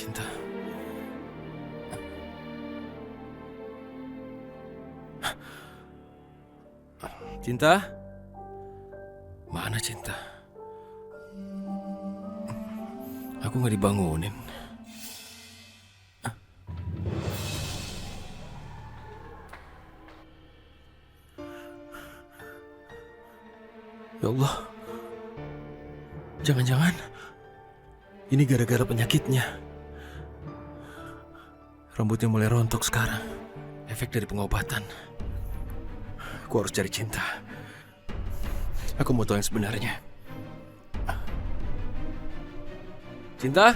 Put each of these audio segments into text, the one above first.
Cinta. Cinta? Mana Cinta? Aku nggak dibangunin. Ya Allah. Jangan-jangan ini gara-gara penyakitnya. Rambutnya mulai rontok sekarang. Efek dari pengobatan. Aku harus cari Cinta. Aku mau tahu yang sebenarnya. Cinta?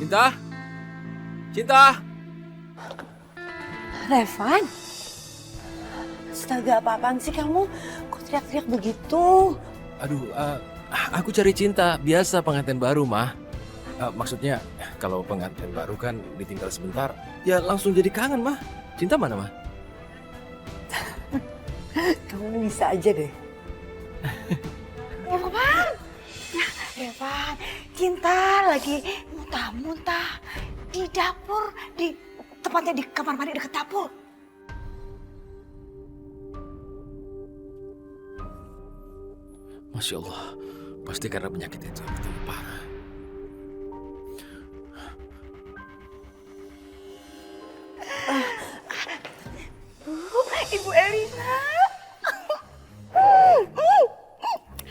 Cinta? Cinta? Revan? Astaga, apa-apaan sih kamu? Kok teriak-teriak begitu? Aduh, aku cari Cinta. Biasa pengantin baru, Mah. Maksudnya, kalau pengantin baru kan ditinggal sebentar, ya langsung jadi kangen, Mah. Cinta mana, Mah? Kamu bisa aja deh. Revan! Revan, Cinta lagi muntah-muntah di dapur, tepatnya di kamar mandi dekat dapur. Masya Allah, pasti karena penyakit itu yang bertambah parah. Ibu Elina.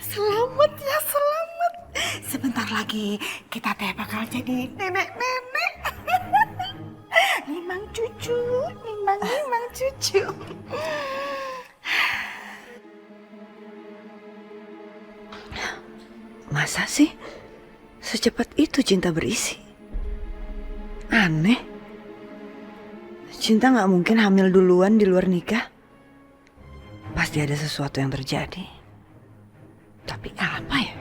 Selamat ya, selamat. Sebentar lagi kita teh bakal jadi nenek-nenek. Nimang cucu, nimang cucu. Masa sih secepat itu Cinta berisi? Aneh. Cinta nggak mungkin hamil duluan di luar nikah. Pasti ada sesuatu yang terjadi. Tapi apa ya?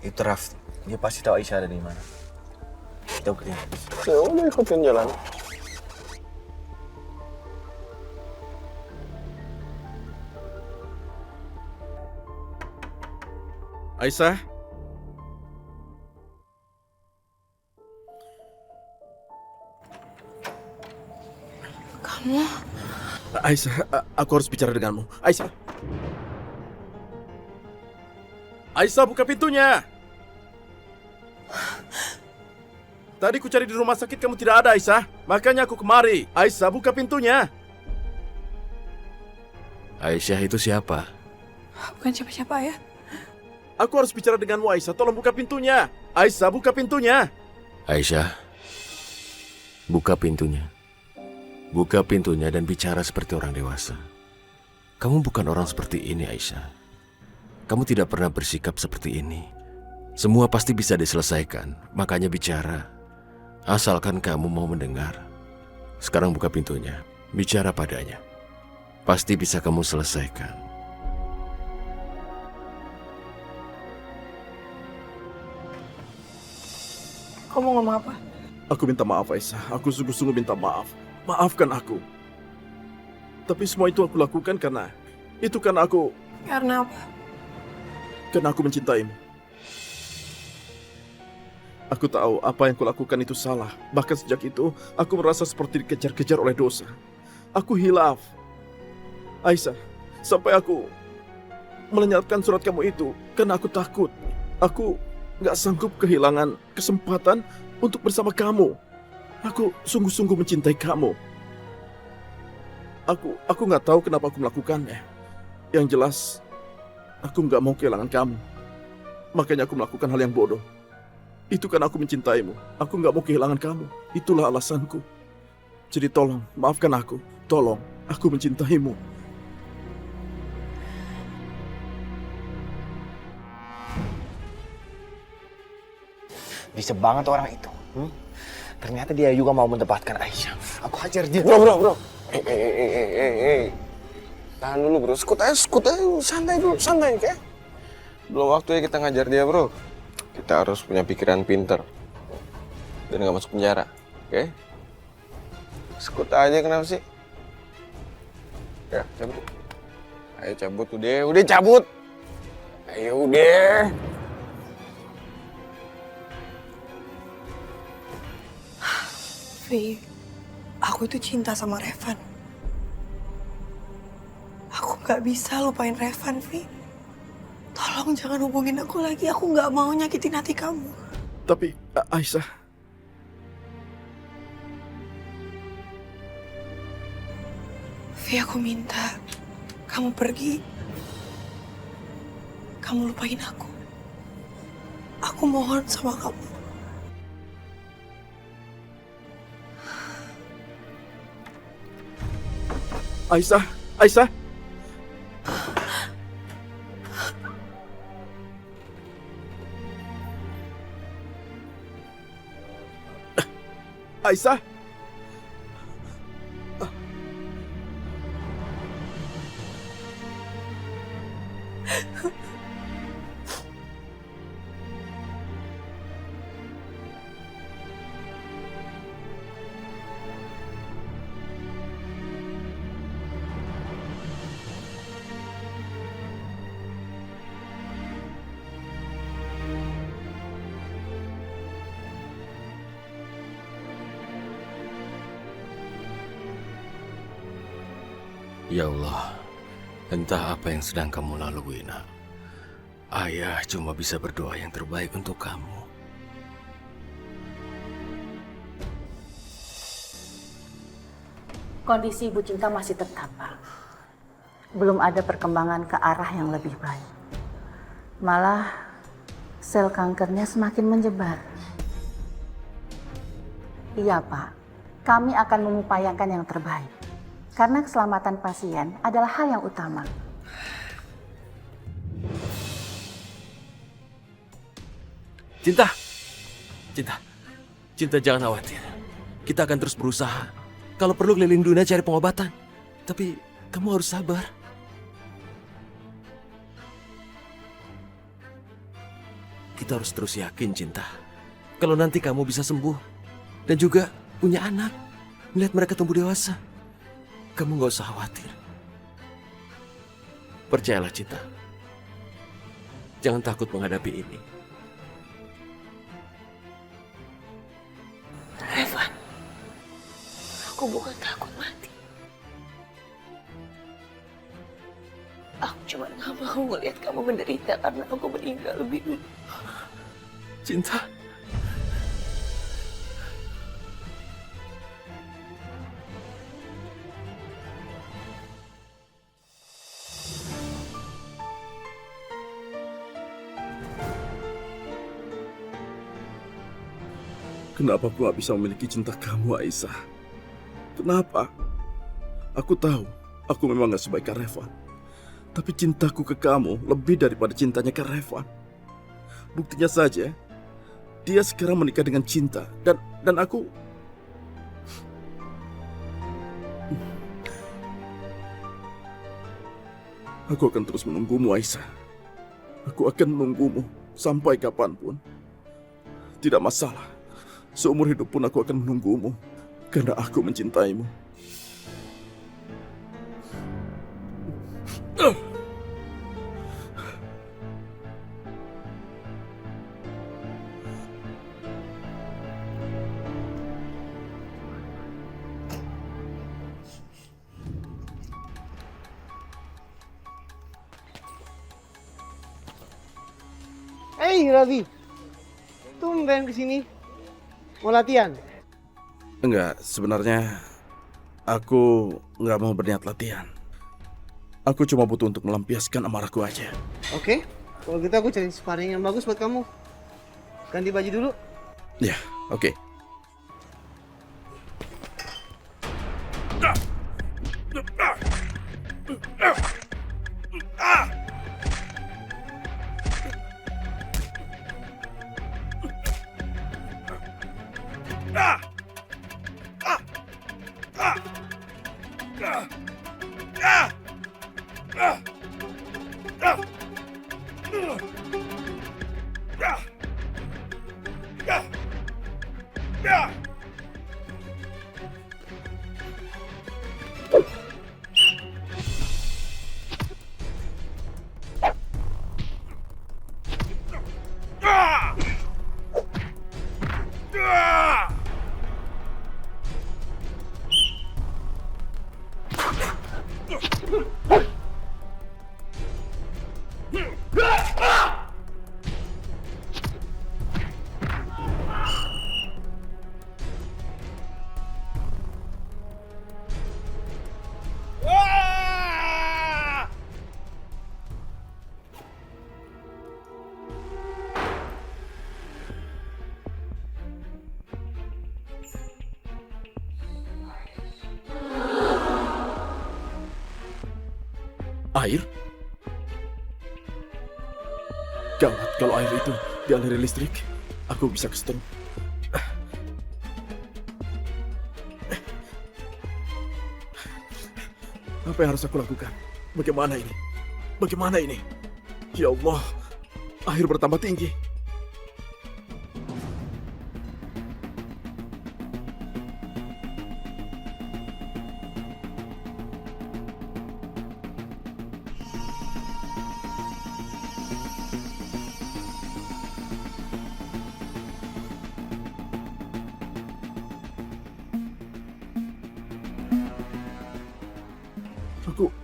Itu Raf, dia pasti tahu Aisyah ada di mana. Kita ikutin. Ya udah ikutin jalan. Aisyah? Kamu? Aisyah, aku harus bicara denganmu. Aisyah. Aisyah, buka pintunya. Tadi ku cari di rumah sakit kamu tidak ada, Aisyah. Makanya aku kemari. Aisyah, buka pintunya. Aisyah itu siapa? Bukan siapa-siapa ya. Aku harus bicara denganmu, Aisyah. Tolong buka pintunya. Aisyah, buka pintunya. Aisyah, buka pintunya. Buka pintunya dan bicara seperti orang dewasa. Kamu bukan orang seperti ini, Aisyah. Kamu tidak pernah bersikap seperti ini. Semua pasti bisa diselesaikan, makanya bicara. Asalkan kamu mau mendengar. Sekarang buka pintunya, bicara padanya. Pasti bisa kamu selesaikan. Kamu ngomong apa? Aku minta maaf Aisyah, aku sungguh-sungguh minta maaf. Maafkan aku. Tapi semua itu aku lakukan karena aku Karena apa? mencintaimu. Aku tahu apa yang kulakukan itu salah. Bahkan sejak itu, aku merasa seperti dikejar-kejar oleh dosa. Aku hilaf. Aisyah, sampai aku melenyapkan surat kamu itu karena aku takut. Aku gak sanggup kehilangan kesempatan untuk bersama kamu. Aku sungguh-sungguh mencintai kamu. Aku gak tahu kenapa aku melakukannya. Yang jelas, aku gak mau kehilangan kamu. Makanya aku melakukan hal yang bodoh. Itu karena aku mencintaimu. Aku gak mau kehilangan kamu. Itulah alasanku. Jadi tolong, maafkan aku. Tolong, aku mencintaimu. Bisa banget orang itu. Ternyata dia juga mau mendapatkan Aisyah. Aku hajar dia. Bro. Tahan dulu bro, skut aja, santai dulu, santai oke? Belum waktunya kita ngajar dia bro. Kita harus punya pikiran pinter dan gak masuk penjara, oke? Skut aja kenapa sih? Ya, cabut. Ayo cabut udah cabut. Ayo udah. Vi, aku itu cinta sama Revan. Aku gak bisa lupain Revan, Vi. Tolong jangan hubungin aku lagi. Aku gak mau nyakitin hati kamu. Tapi Aisyah, Vi, aku minta kamu pergi. Kamu lupain aku. Aku mohon sama kamu. Aisyah. Aisyah. Ya Allah, entah apa yang sedang kamu lalui, nak. Ayah cuma bisa berdoa yang terbaik untuk kamu. Kondisi Ibu Cinta masih tetap, Pak. Belum ada perkembangan ke arah yang lebih baik. Malah sel kankernya semakin menyebar. Iya, Pak. Kami akan mengupayakan yang terbaik. Karena keselamatan pasien adalah hal yang utama. Cinta jangan khawatir. Kita akan terus berusaha. Kalau perlu keliling dunia cari pengobatan. Tapi kamu harus sabar. Kita harus terus yakin, Cinta. Kalau nanti kamu bisa sembuh. Dan juga punya anak. Melihat mereka tumbuh dewasa. Kamu gak usah khawatir. Percayalah, Cinta. Jangan takut menghadapi ini. Revan, aku bukan takut mati. Aku cuma gak mau ngeliat kamu menderita karena aku meninggal lebih dulu. Cinta. Kenapa aku gak bisa memiliki cinta kamu, Aisyah? Kenapa? Aku tahu, aku memang gak sebaik Kak Revan. Tapi cintaku ke kamu lebih daripada cintanya ke Revan. Buktinya saja, dia sekarang menikah dengan Cinta. Dan aku... Aku akan terus menunggumu, Aisyah. Aku akan menunggumu sampai kapanpun. Tidak masalah. Seumur hidup pun aku akan menunggumu, karena aku mencintaimu. Hei Raffi, tumben kesini. Mau latihan? Enggak, sebenarnya aku nggak mau berniat latihan. Aku cuma butuh untuk melampiaskan amarahku aja. Oke, kalau gitu aku cari sparring yang bagus buat kamu. Ganti baju dulu. Ya, oke. Air? Gawat, kalau air itu dialiri listrik, aku bisa kesetrum. Apa yang harus aku lakukan? Bagaimana ini? Bagaimana ini? Ya Allah, air bertambah tinggi.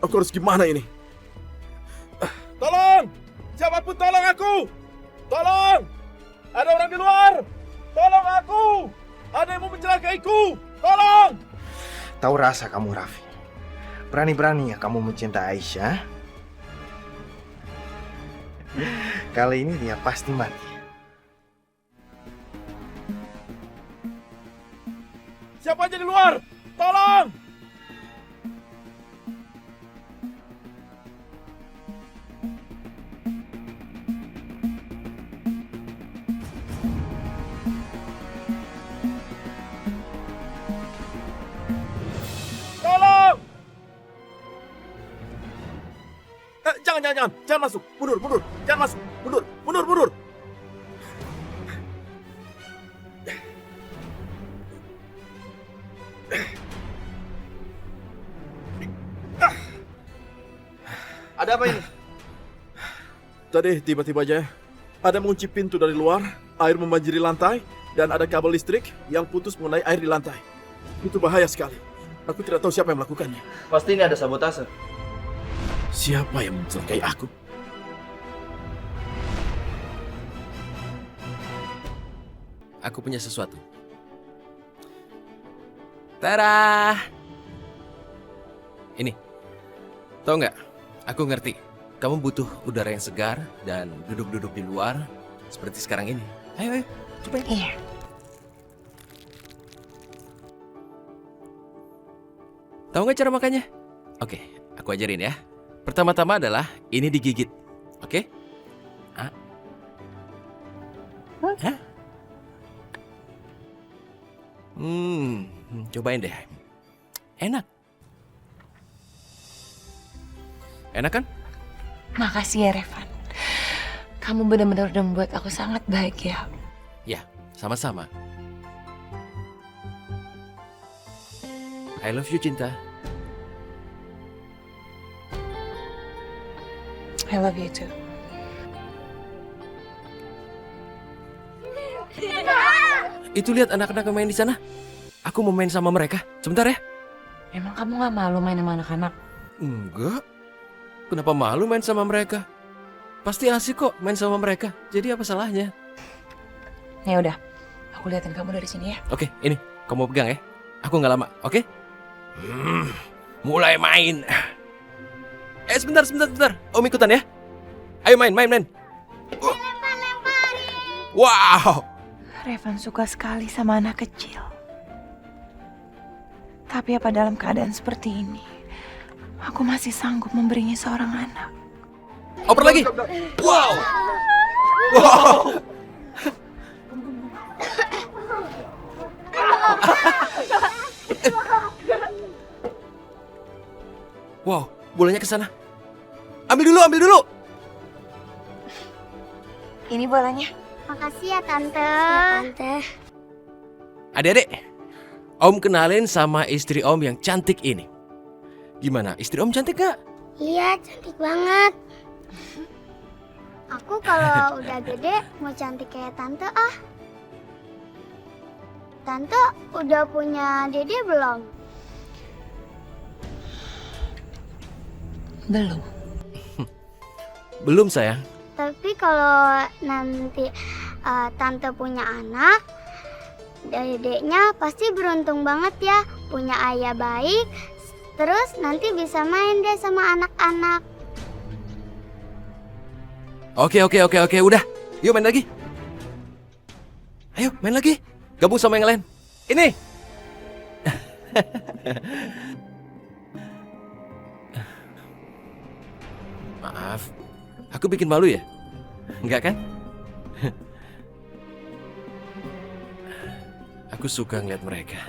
Aku harus gimana ini? Tolong! Siapapun tolong aku! Tolong! Ada orang di luar! Tolong aku! Ada yang mau mencelakaiku! Tolong! Tahu rasa kamu, Raffi. Berani-beraninya kamu mencintai Aisyah. Kali ini dia pasti mati. Siapa aja di luar? Tolong! Jangan masuk, mundur, jangan masuk, mundur. Ada apa ini? Tadi tiba-tiba aja ada mengunci pintu dari luar, air membanjiri lantai, dan ada kabel listrik yang putus mengenai air di lantai. Itu bahaya sekali. Aku tidak tahu siapa yang melakukannya. Pasti ini ada sabotase. Siapa yang mencelakai aku? Aku punya sesuatu. Tada! Ini. Tahu nggak? Aku ngerti. Kamu butuh udara yang segar dan duduk-duduk di luar seperti sekarang ini. Ayo, cobain. Iya. Tahu nggak cara makannya? Oke, aku ajarin ya. Pertama-tama adalah ini digigit. Oke? Hah? Cobain deh. Enak. Enak kan? Makasih ya, Revan. Kamu benar-benar udah membuat aku sangat bahagia. Ya, sama-sama. I love you, Cinta. I love you too. Itu lihat anak-anak yang main di sana. Aku mau main sama mereka. Sebentar ya. Emang kamu gak malu main sama anak-anak? Enggak. Kenapa malu main sama mereka? Pasti asik kok main sama mereka. Jadi apa salahnya? Ya udah, aku liatin kamu dari sini ya. Oke, ini kamu pegang ya. Aku nggak lama, oke? Mulai main. Sebentar. Om ikutan ya. Ayo main. Wow. Revan suka sekali sama anak kecil. Tapi apa dalam keadaan seperti ini, aku masih sanggup memberinya seorang anak. Oper lagi. Wow. bolanya ke sana. Ambil dulu. Ini bolanya. Makasih ya Tante. Adik-adik, Om kenalin sama istri Om yang cantik ini. Gimana, istri Om cantik gak? Iya, cantik banget. Aku kalau udah gede mau cantik kayak Tante ah. Tante udah punya dede belum? Belum. Belum sayang. Tapi kalau nanti Tante punya anak, dedeknya pasti beruntung banget ya. Punya ayah baik, terus nanti bisa main deh sama anak-anak. Oke, udah. Yuk main lagi. Ayo main lagi. Gabung sama yang lain. Ini. Maaf, aku bikin malu ya? Enggak kan? Aku suka ngeliat mereka.